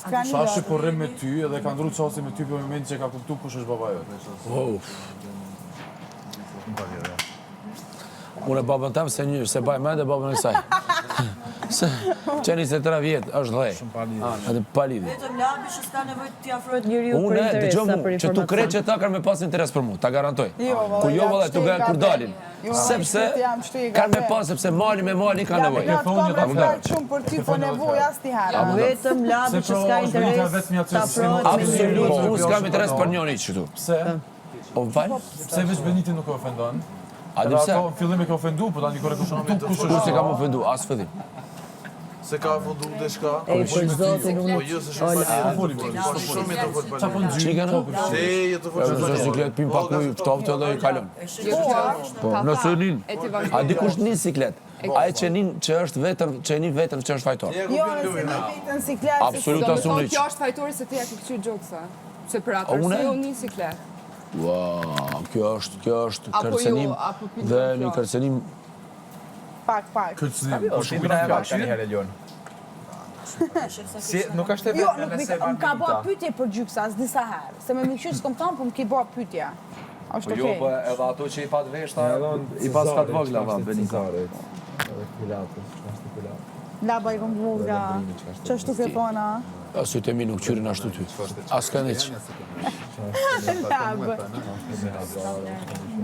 Qa shqipurrim me ty edhe ka ndru qasi me ty për moment që ka kuptu kush është baba jote. Unë e babën tem se baj me dhe babën e saj. Që 23 vjetë është dhej. Edhe palidhi. Vetëm labi që s'ka nevojt t'i afrojt njëri u Unë e dëgjoj mu që tu kre që ta kanë me pas interes për mu, ta garantoj. Ku jo vëllai tu gajnë kur dalin. Sepse kanë me pas, sepse mali me mali ka nevoj. Vetëm labi që s'ka interes t'a afrojt Absolut, unë s'kam interes për njëri qëtu. Pse? O vaj? Pse veç Beniti nuk e ofendon? A di pse? Fillim e ka ofendu, po tani kore kush kuptu kush Kur është. se kam ofendu, as fillim. Se ka fundu dhe shka? E për zotin unë. Po jo se shumë shumë jetë të folë Qa po në Që i gjyë? kanë? Se jetë të folë Nëse është siklet, pim pakuj, ftoftë edhe i kalon. Po, nëse nin. A dikush nin siklet? Ai që nin që është vetëm, që nin vetëm që është fajtor. Jo, nëse në vetën siklet. Absolut Do as të unë thotë kjo është fajtori se ti ja ke këqyr gjoksa. Se për atë Une? arsye unë një siklet. Wow, kjo është Apo kërcenim jo, apo pilon dhe fjalë. një kërcenim Pak. Kërcënim. Po shumë në fjalë ka një herë Elion. Si nuk është e Jo, vetë nuk më ka bërë pyetje për gjyksa as disa herë. Se me miqysh s'kom thënë, po më ke bërë pyetje. Është Jo, po okay. edhe ato që i pat veshta, i pas ka të vogla va Benita. Laba i kom vogla. Ç'është ke pona? Asyt e mi nuk qyrin ashtu ty. As ka neq. Laba.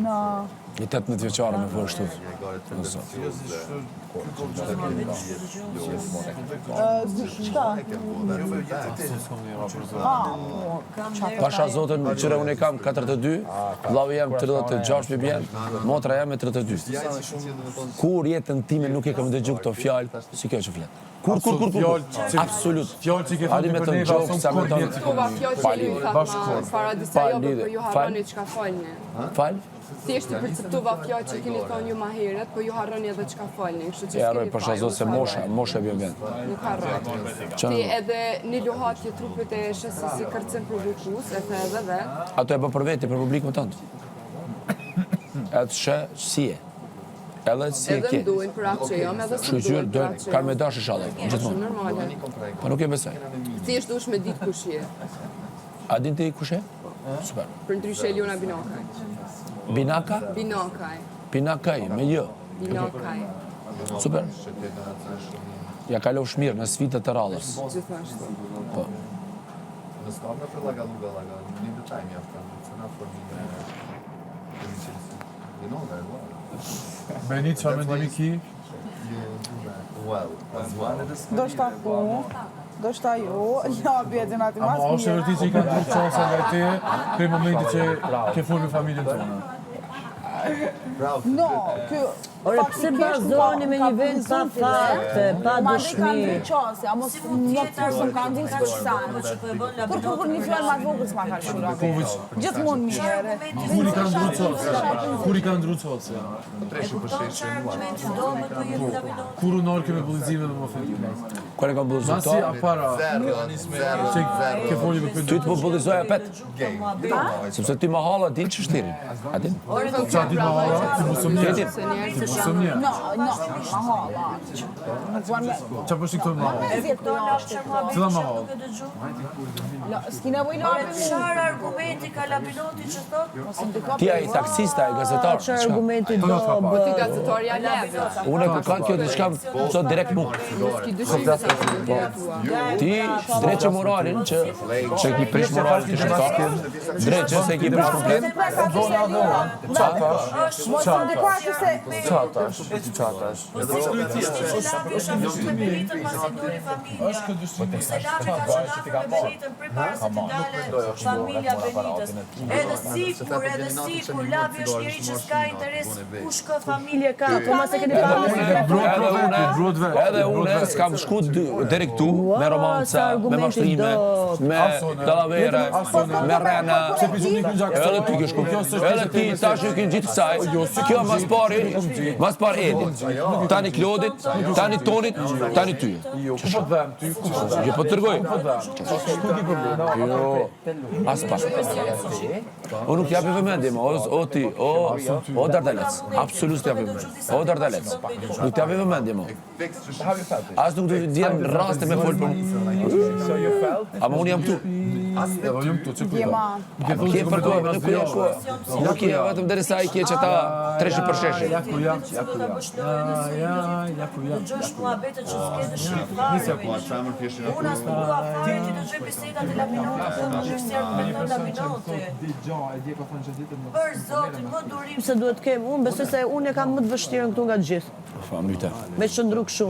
No. Një 18 vjeqare me vërë shtu. Pasha zotën qëre unë e kam 42, vlau jam 36 me bjenë, motra jam e 32. Kur jetën time nuk e kam dëgju këto fjallë, si kjo që fletë. Kur. Absolut. Fjallë që ke Ali me thonë të për në neve, gjokë, ason sa me kur të vjetë Tuva fjalë që ju bashkë. thatë para disa javë, po ju harroni çka folni. Falë? Thjesht i përceptova fjalë që keni thonë ju më herët, po ju harroni edhe çka folni, kështu që E arroj, pasha zotë se mosha e bjën vend. Nuk harroj. Ti edhe një luhatje trupit e shesë si kërcen provokues, e the edhe vet. Ato e bë për veti, për publikun tënd. Atë shë si e. Edhe si e Edhe ke. mduin për atë që jam, edhe Kështu që do kanë me dash inshallah, Shumë gjithmonë. normale. Po nuk e besoj. Thjesht dush me ditë kush je. A din ti kush e? Super. Për ndryshe Eliona Binakaj. Binaka? Binakaj. Binakaj, me jo. Binakaj. Super. Ja kalov shmirë në sfitët të rallës. Gjithashtu. Po. Benit, qa mendimi ki? Do shta ku, do shta ju, labi e dënati mas Ama është e vërti që i kanë ndru qasa nga te, për momenti që ke folë me familjen tonë. No, kjo... Ore, pse bazoni me një vend pa fakte, pa Ma dhe ka ndru dëshmi? qasi, a mos më përse më ka ndru s'kërsanë. Kur një fjallë ma të vogës ma ka shura. Gjithmonë mirë. Kur i kanë ndru qasa? Kur i kanë ndru qasa? Kur unë orke me polizime dhe më ofendime? Kër e kam Masi bullëzuar, a para që ke folë me ty këtë. të po bullizoja pet. Sepse ti ma hala din që shtirin. A din? Qa ti ma hala, ti musëm një. Ti musëm një. No, ma hala. Qa përshik të ma hala? Cila ma hala? S'ki nevoj labi mu. Çfarë argumenti ka Labinoti që thotë? Ti a i taksista, i gazetar. Çfarë argumenti do Ti bë? gazetarja leve. Une ku kanë kjo diçka sot direkt mu. Ki dyshime se ti do Ti dreqe moralin që ki prish moralin të shqiptar, dreqe se ki prish komplet. Mos më deklarë se... Familja Benitës. Edhe sikur Labi është njëri që s'ka interes kush ka familje ka. Po ma se keni parë. Edhe une s'kam shku deri këtu me romanca, me mashtrime, me dallavere, me rena. Edhe ti ke shku. Edhe ti tash e ke gjithë kësaj. Kjo mas pari Mas par Edit, tani Klodit, tani Tonit, tani ty. Jo, ku po të dhem ty? Ku po të dhem? Jo, po të tërgoj. Ku ki problem? Jo, as pa. O nuk japi vëmendje, o ti, o Dardalec. Absolut të japi vëmendje. O Dardalec. Nuk të japi vëmendje, As nuk të djenë raste me folë për mu. Ama unë jam tu. Edhe unë jam tu, që ku Djema. Kje për tu, nuk kje shko. Nuk kje, vetëm derisa i kje që ta treshi për sheshi. Ja ku jam. Dëgjosh muhabetet që s'ke dëshirë fare. Unë as nuk dua fare ti dëgjoj bisedat e Labinotit, të më si argumenton Labinoti. Për zotin, më durim se duhet kem. Unë besoj se unë e kam më të vështirën këtu nga të gjithë. Fa, myte. Me qëndru kështu.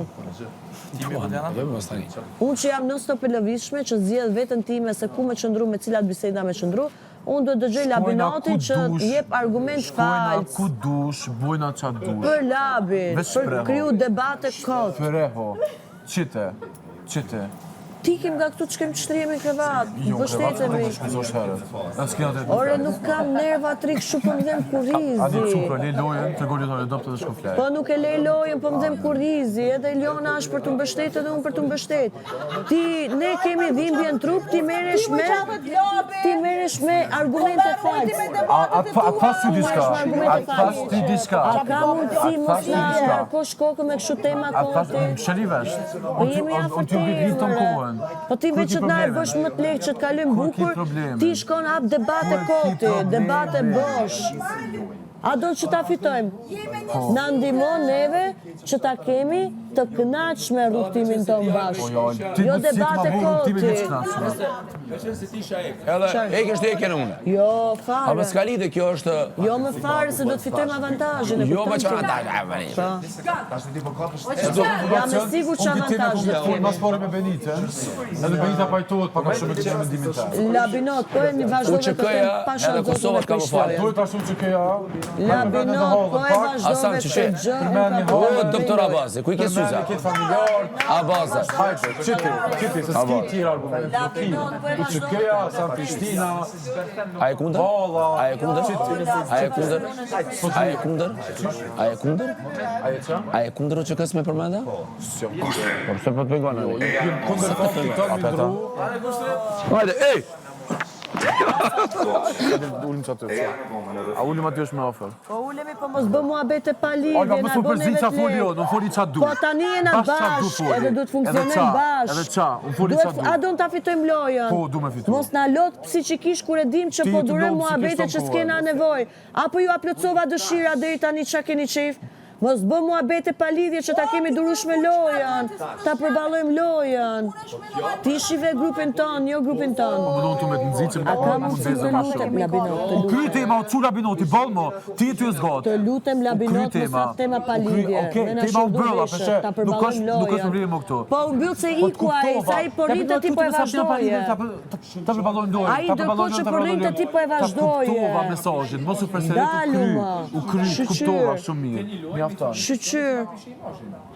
Unë që jam non-stop e lëvizshme, që zgjedh veten time se ku me qëndru, me cilat biseda me qëndru, unë duhet dëgjoj Labinotin që jep argument Shkojna falc. ku dush, bojna qa dush. Për Labin, për kriju debate kot. Fereho, qite. Tikim nga këtu që kem që shtrihemi në krevat, bështetemi. Shkuzosh herët. Ore, nuk kam nerva të rikë shu për më dhem kurizi. Adi cukro, lej lojen, të gollit hore, dopte dhe shkuflej. Po nuk e lej lojen, po më dhem kurizi, edhe Eliona është për të mbështet edhe unë për të mbështet. Ne kemi dhimbje në trup, ti meresh me argumente false. A pas ty diska? A ka mundësi mos na kosh kokën me kështu tema kote? Shëli vesht. Po jemi afër teme. Po ti veç që na e bësh më të lekë që të kalojmë bukur, ti shkon hap debate koti, debate bosh. A do që ta fitojmë? Na ndihmon neve që ta kemi të kënaqshme rrugtimin ton bashkë. Jo debate koti. Edhe, e kështë e kene unë. Jo, A fare. më s'ka lidhe, kjo është... Jo më fare se do të fitojmë avantazhin. Jo më që avantajë. Jam e sigurt që avantazh do të kemi. Mas pore me Benitën, edhe Benita pajtohet paka shumë këtë mendimin ta. Labinot, po e një vazhdojnë të UÇK-ja të pasha edhe Kosova ka më falë. Duhet ashtu që këja... Labinot, po e Asam vazhdojnë që të she, gjë. o doktor Abazi, ku i ke Suza? Këtë familjar... Abaza. Hajde, qiti, se s'ki tjera argument. Labinot, po e vazhdojnë UÇK-ja, San Prishtina... A e kundër? Balla... A e kundër? A e kundër? A e kundër? A e kundër? Aje qa? A e kundër UÇK-s me përmenda? Po, pse po të pengon ani? Jem kundër faktit tonë mi ndru... Hajde, ej! Ulim që aty. A ulim aty është me ofër. Po ulemi, po mos bë muhabete pa lidhje, Olga, na mësu bën përzi qa neve foli jo, të në foli qa du. Po tani jena bashkë, edhe duhet funksionojmë bashkë. Edhe qa, unë foli qa du. A do në ta fitojmë lojën? Po, du me fitu. Mos na lot psiqikisht kur e dim që Ti po të durojmë lot muhabete psikisht që tonë s'kena nevojë. Apo ju aplotësova dëshira deri tani çka keni qef? Mos bë muhabete pa lidhje që ta kemi durush me lojën, ta përballojmë lojën. Ti shive grupin ton, jo grupin ton. Më do në të me të nëzicim A ka mundësi të lutem Labinot, të lutem. Kry tema, o cu Labinoti, bol mo, ti e ty e zgot. Të lutem Labinot mos hap tema pa lidhje. Okej, Me na tema u shurdu bëlla, veshët, përse ta nuk përballojmë është lojën. problem më këtu. Po u mbyll se iku ai, se ai po rrinte ti po e vazhdoje. Ta përballojmë lojën. Ai ndërkohë që po rrinte ti po e vazhdoje. Ta kuptova mesazhin, mos u preselet Dalu, u kry, kuptova shumë mirë. Mjafton. Shqyr.